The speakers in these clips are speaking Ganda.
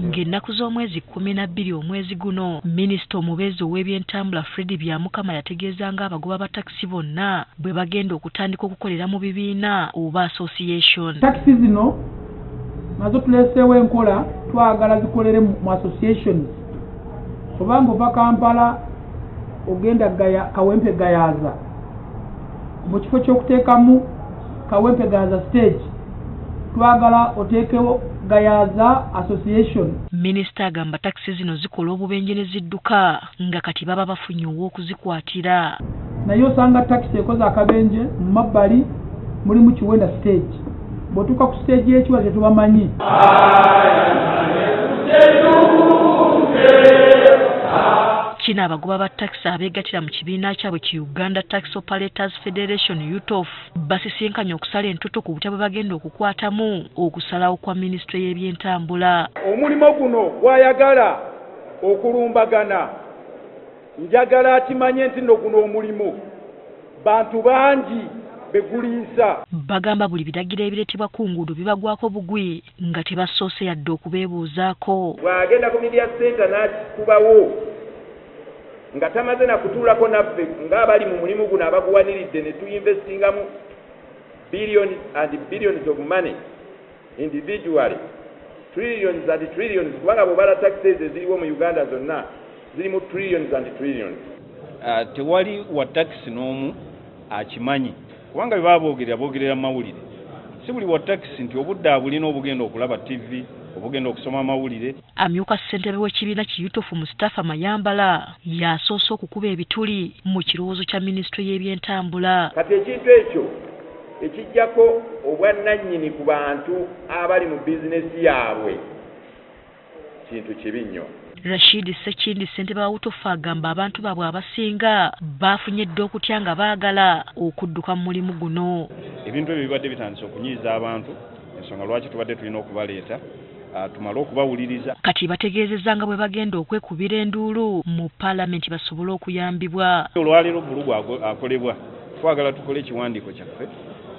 Ng'ennaku z'omwezi 12 omwezi guno, Minisita omubeezi ow'ebyentambula Fred Byamukama yategeeza ng'abagoba ba takisi bonna bwe bagenda okutandika okukolera mu bibiina oba association. Takisi zino nazo tuleeseewo enkola twagala zikolere mu associations. Kubanga ova Kampala ogenda Kawempe Gayaza mu kifo ky'okuteekamu Kawempe Gayaza stage twagala oteekewo Gayaza Association. Minisita agamba takisi zino zikola obubenje ne zidduka nga kati baba bafunye ow'okuzikwatira. Naye osanga takisi ekoze akabenje mu mabbali mulimu Kiwenda stage. Bw'otuuka ku stage y'Ekiwenda tetubamanyi. Kino abagoba ba takisi abeegattira mu kibiina kyabwe ki Uganda Taxi Operators Federation UTOF basisinkanye okusala entutu ku butabo bagenda okukwatamu okusalawo kwa Minisitule y'ebyentambula. Omulimo guno gwayagala okulumbagana njagala akimanye nti nno guno omulimu bantu bangi beguliisa. Bagamba buli biragiro ebireetebwa ku nguudo bibagwako bugwi nga tebasoose yadde okubeebuuzaako. Bw'agenda ku media center n'akikubawo nga tamaze na kutuulako naffe ng'abali mu mulimu guno abaguwaniridde ne tuyinvestingamu billions and billions of money individually, trillions and trillions, kubanga bw'obala taxes eziriwo mu Uganda zonna zirimu trillions and trillions. Tewali wa taxi n'omu akimanyi kubanga bwe boogerera mu mawulire. Si buli wa taxi nti obudde abulina obugenda okulaba TV obugenda okusoma amawulire. Amyuka ssentebe w'ekibiina ki UTOF Mustafa Mayambala yasoose okukuba ebituli mu kirowoozo kya Minisitule y'ebyentambula. Kati ekintu ekyo ekijjako obwannannyini ku bantu abali mu bizinesi yaabwe kintu kibi nnyo. Rashid Sekindi ssentebe wa UTOF agamba abantu baabwe abasinga bafunye dda okutya nga baagala okudduka mu mulimu guno. Ebintu ebyo bibadde bitandise okunyiiza abantu, ensonga lwaki tubadde tulina okubaleeta tumale okubawuliriza. Kati bategeezezza nga bwe bagenda okwekubira enduulu mu Paalamenti basobole okuyambibwa. Olwaleero Bulugu akolebwa twagala tukole ekiwandiiko kyaffe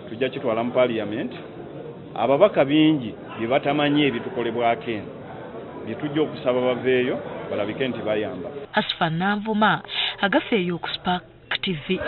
tujja kitwala mu Paalamenti. Ababaka bingi bye batamanyi ebitukolebwako eno bye tujja okusaba baveeyo balabike nti bayamba. Asfa Nanvuma agafeeyo ku Spark TV.